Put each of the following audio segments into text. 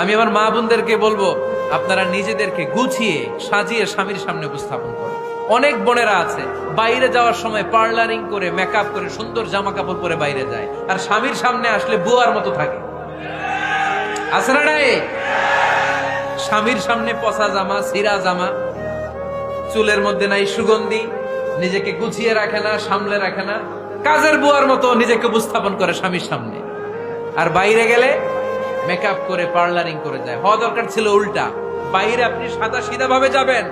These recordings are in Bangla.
আমি আমার মা বোনদেরকে বলবো, আপনারা নিজেদেরকে গুছিয়ে সাজিয়ে স্বামীর সামনে উপস্থাপন করুন। অনেক বোনেরা আছে বাইরে যাওয়ার সময় পার্লারিং করে মেকআপ করে সুন্দর জামা কাপড় পরে বাইরে যায়, আর স্বামীর সামনে আসলে বুয়ার মতো থাকে। আছে না নাই? স্বামীর সামনে পচা জামা, ছিঁড়া জামা, চুলের মধ্যে নাই সুগন্ধি, নিজেকে গুছিয়ে রাখে না, সামলে রাখে না, কাজের বুয়ার মতো নিজেকে উপস্থাপন করে স্বামীর সামনে। আর বাইরে গেলে মেকআপ করে পার্লারিং করে যায়। হওয়া দরকার ছিল উল্টা, বাইরে আপনি সাদা সিধা ভাবে যাবেন,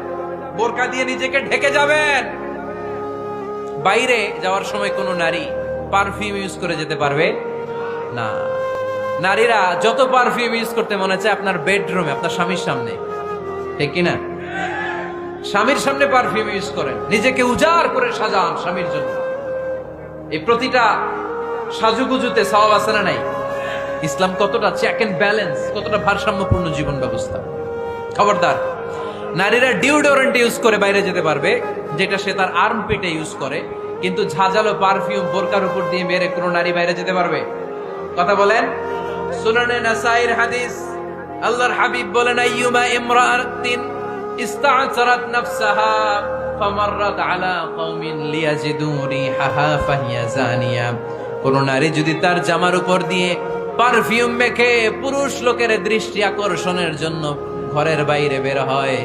বোরকা দিয়ে নিজেকে ঢেকে যাবেন। বাইরে যাওয়ার সময় কোনো নারী পারফিউম ইউজ করে যেতে পারবে না। নারীরা যত পারফিউম ইউজ করতে মনে চায় আপনার বেডরুমে, আপনার স্বামীর সামনে, ঠিক কিনা? স্বামীর সামনে পারফিউম ইউজ করেন, নিজেকে উজাড় করে সাজান স্বামীর জন্য। এই প্রতিটা সাজুগুজুতে সওয়াব আছে না নাই? ইসলাম কতটা চেক এন্ড ব্যালেন্স, কতটা ভারসাম্যপূর্ণ জীবন ব্যবস্থা। খবরদার, নারীরা ডিওডোরেন্ট ইউজ করে বাইরে যেতে পারবে, যেটা সে তার আর্ম পেটে ইউজ করে, কিন্তু ঝাঁঝালো পারফিউম বোরকার উপর দিয়ে মেরে কোনো নারী বাইরে যেতে পারবে? কথা বলেন। সুনানে নাসাইর হাদিস, আল্লাহর হাবিব বলেন, আইয়ুমা ইমরাআতিন ইস্তা'সারাত নাফসাহা ফামাররাত আলা কওমিন লিয়াজিদু রিহাহা ফাহিয়া জানিয়া। কোন নারী যদি তার জামার উপর দিয়ে পারফিউম মেখে পুরুষ লোকের দৃষ্টি আকর্ষণের জন্য ঘরের বাইরে বের হয়,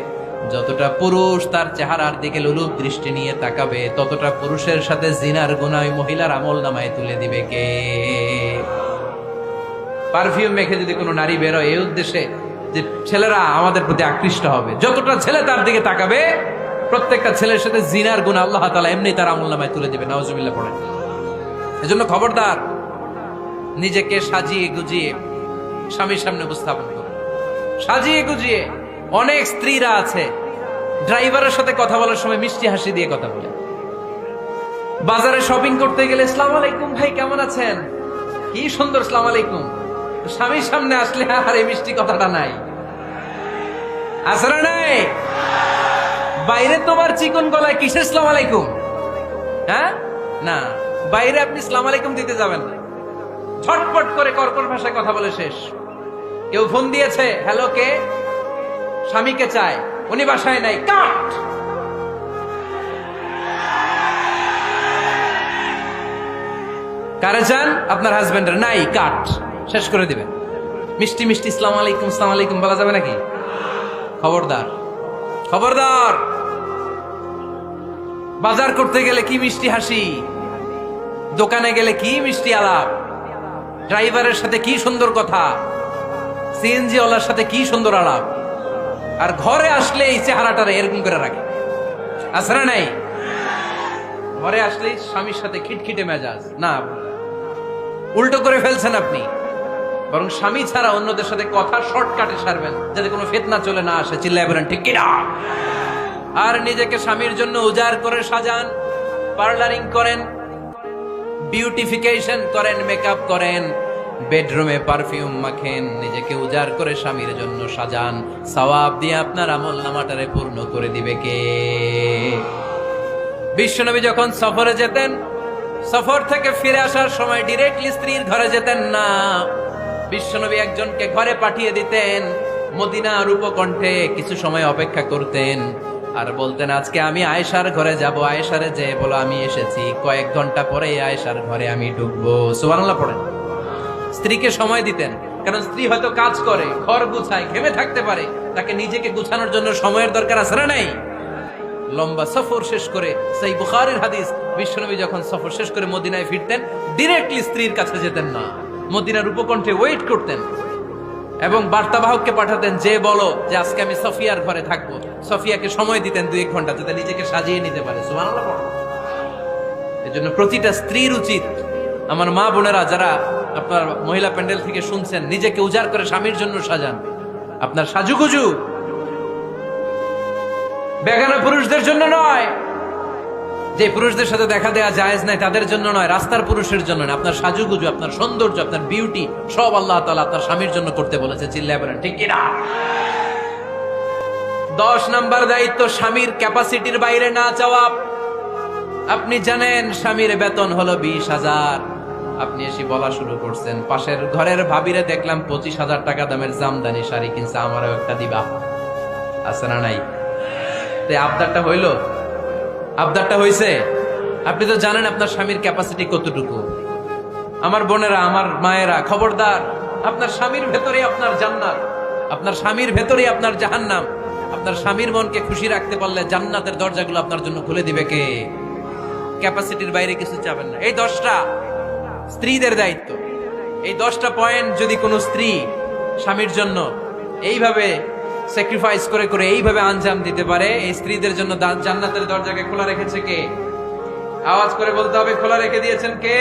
যতটা পুরুষ তার চেহারার দিকে লোলুপ দৃষ্টি নিয়ে তাকাবে, ততটা পুরুষের সাথে জিনার গুনাহ ওই মহিলার আমলনামায় তুলে দিবে কে? পারফিউম মেখে যদি কোনো নারী বের হয় এই উদ্দেশ্যে যে ছেলেরা আমাদের প্রতি আকৃষ্ট হবে, যতটা ছেলে তার দিকে তাকাবে, প্রত্যেকটা ছেলের সাথে জিনার গুনাহ আল্লাহ তাআলা এমনি তার আমলনামায় তুলে দিবে। নাউজুবিল্লাহ পড়েন। এজন্য খবরদার, নিজেকে সাজিয়ে গুজিয়ে স্বামীর সামনে উপস্থাপন করুন, সাজিয়ে গুজিয়ে। অনেক স্ত্রীরা আছে ড্রাইভারের সাথে কথা বলার সময় মিষ্টি হাসি দিয়ে কথা বলে। বাজারে শপিং করতে গেলে আসসালামু আলাইকুম ভাই, কেমন আছেন? কি সুন্দর আসসালামু আলাইকুম। স্বামীর সামনে আসলে আর এই মিষ্টি কথাটা নাই। আছে না নাই? বাইরে তোমার চিকন গলায় কিসের আসসালামু আলাইকুম? হ্যাঁ না, বাইরে আপনি আসসালামু আলাইকুম দিতে যাবেন না, ঝটপট করে কর্কশ ভাষায় কথা বলে শেষ। কেউ ফোন দিয়েছে, হ্যালো কে? স্বামীকে চায়, উনি বাসায় নাই, কাট। কারে চান? আপনার হাজবেন্ডের, নাই, কাট, শেষ করে দিবেন। মিষ্টি মিষ্টি আসসালামু আলাইকুম আসসালামু আলাইকুম বলা যাবে নাকি? খবরদার, খবরদার। বাজার করতে গেলে কি মিষ্টি হাসি, দোকানে গেলে কি মিষ্টি আলাপ, ড্রাইভারের সাথে কি সুন্দর কথা, সিএনজি ওয়ালার সাথে কি সুন্দর আলাপ, আর ঘরে আসলে এই চেহারাটারে এরকম করে রাখে। আছে না নাই? ঘরে আসলেই স্বামীর সাথে খিটখিটে মেজাজ। না, উল্টো করে ফেলছেন আপনি। বরং স্বামী ছাড়া অন্যদের সাথে কথা শর্টকাটে সারবেন, যাতে কোনো ফিতনা চলে না আসে। চিল্লায় বলেন ঠিক কিনা? আর নিজেকে স্বামীর জন্য উজাড় করে সাজান, পার্লারিং করেন, বিউটিফিকেশন করেন, মেকআপ করেন, বেডরুমে পারফিউম মাখেন, নিজেকে উজাড় করে স্বামীর জন্য সাজান। সওয়াব দিয়ে আপনার আমলনামাটারে পূর্ণ করে দিবে কে? বিশ্বনবী যখন সফরে যেতেন, সফর থেকে ফিরে আসার সময় ডিরেক্টলি স্ত্রীর ঘরে যেতেন না। বিশ্বনবী একজনকে ঘরে পাঠিয়ে দিতেন, মদিনার উপকণ্ঠে কিছু সময় অপেক্ষা করতেন, আর বলতেন আজকে আমি আয়েশার ঘরে যাব। আয়েশারে যে বলো আমি এসেছি, কয়েক ঘন্টা পরে আয়েশার ঘরে আমি ঢুকবো। সুবহানাল্লাহ পড়েন। স্ত্রীকে সময় দিতেন, কারণ স্ত্রী হয়তো কাজ করে, ঘর গুছায়, ঘেমে থাকতে পারে, তাকে নিজেকে গুছানোর জন্য সময়ের দরকার আছে না নাই? লম্বা সফর শেষ করে, সেই বুখারীর হাদিস, বিশ্বনবী যখন সফর শেষ করে মদিনায় ফিরতেন, ডিরেক্টলি স্ত্রীর কাছে যেতেন না, মদিনার উপকণ্ঠে ওয়েট করতেন এবং বার্তাবাহককে পাঠাতেন, যে বলো যে আজকে আমি সফিয়ার ঘরে থাকবো। সফিয়াকে সময় দিতেন 2-1 ঘন্টা, যাতে নিজেকে সাজিয়ে নিতে পারে। সুবহানাল্লাহ। এজন্য প্রতিটা স্ত্রীর উচিত, আমার মা বোনেরা যারা আপনার মহিলা প্যান্ডেল থেকে শুনছেন, নিজেকে উজাড় করে স্বামীর জন্য সাজান। আপনার সাজুগুজু বেগানা পুরুষদের জন্য নয়, যে পুরুষদের সাথে দেখা দেয়া জায়েজ নাই তাদের জন্য নয়, রাস্তার পুরুষের জন্য নয়। আপনার সাজুগুজু, আপনার সৌন্দর্য, আপনার বিউটি সব আল্লাহ তাআলা আপনার স্বামীর জন্য করতে বলেছে। চিল্লায় বলেন ঠিক কিনা? 10 নাম্বার দায়িত্ব, স্বামীর ক্যাপাসিটির বাইরে না যাওয়া। আপনি জানেন স্বামীর বেতন হলো 20,000, আপনি এসে বলা শুরু করছেন, পাশের ঘরের ভাবিরে দেখলাম 25,000 টাকা দামের জামদানি শাড়ি কিনছে, আমারও একটা দিবা। আছে না নাই? তো আবদারটা হইলো, আবদারটা হইছে। আপনি তো জানেন আপনার স্বামীর ক্যাপাসিটি কতটুকু। আমার বোনেরা, আমার মায়েরা, খবরদার, আপনার স্বামীর ভেতরে আপনার জান্নাত, আপনার স্বামীর ভেতরে আপনার জাহান্নাম। আপনার স্বামীর মনকে খুশি রাখতে পারলে জান্নাতের দরজাগুলো আপনার জন্য খুলে দিবে কে? ক্যাপাসিটির বাইরে কিছু চাবেন না। এই 10টা স্ত্রীদের দায়িত্ব। এই 10টা পয়েন্ট যদি কোনো স্ত্রী স্বামীর জন্য এইভাবে স্যাক্রিফাইস করে করে এইভাবে আঞ্জাম দিতে পারে, এই স্ত্রীদের জন্য জান্নাতের দরজাকে খোলা রেখেছে কে? আওয়াজ করে বলতে হবে, খোলা রেখে দিয়েছেন কে?